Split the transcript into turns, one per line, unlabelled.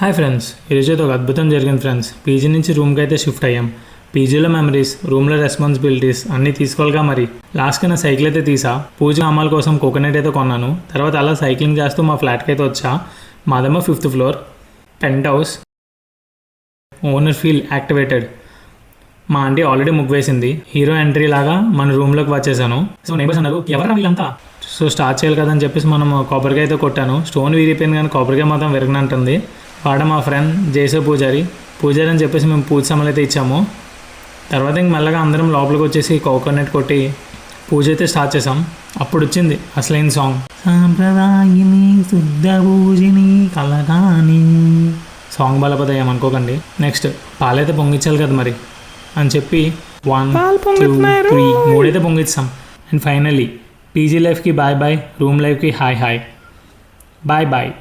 Hi friends, ఈరోజు అయితే ఒక అద్భుతం జరిగింది ఫ్రెండ్స్. పీజీ నుంచి రూమ్కి అయితే షిఫ్ట్ అయ్యాం. పీజీలో మెమరీస్, రూమ్లో రెస్పాన్సిబిలిటీస్ అన్నీ తీసుకోవాలిగా. మరి లాస్ట్కి నా సైకిల్ అయితే తీసా. పూజ అమ్మాల కోసం కోకోనట్ అయితే కొన్నాను. తర్వాత అలా సైక్లింగ్ చేస్తూ మా ఫ్లాట్కి అయితే వచ్చా. మాదేమో 5th floor, penthouse. Owner feel activated. మా ఆంటీ ఆల్రెడీ ముగ్గు వేసింది. హీరో ఎంట్రీ లాగా మన రూమ్లోకి వచ్చేసాను. సో నైబర్స్ అన్నారు, ఎవరా వీళ్ళంతా? సో స్టార్ట్ చేయాలి కదా అని చెప్పేసి మనం కొబ్బరికాయ అయితే కొట్టాను. స్టోన్ విరిగిపోయింది కానీ కొబ్బరికాయ మాత్రం విరగనంటుంది. వాడ మా ఫ్రెండ్ జేసే పూజారి అని చెప్పేసి మేము పూజ సమలు అయితే ఇచ్చాము. తర్వాత ఇంక మెల్లగా అందరం లోపలికి వచ్చేసి కోకోనట్ కొట్టి పూజ అయితే స్టార్ట్ చేసాం. అప్పుడు వచ్చింది అసలైన సాంగ్. సాంప్రదాయిని శుద్ధ పూజిని కలగాని. సాంగ్ బలపదయ్యాం అనుకోకండి. నెక్స్ట్ పాలైతే పొంగిచ్చాలి కదా మరి అని చెప్పి 1 2 3 మూడైతే పొంగిస్తాం. అండ్ ఫైనల్లీ పీజీ లైఫ్కి బాయ్ బాయ్, రూమ్ లైఫ్కి హాయ్ హాయ్. Bye bye.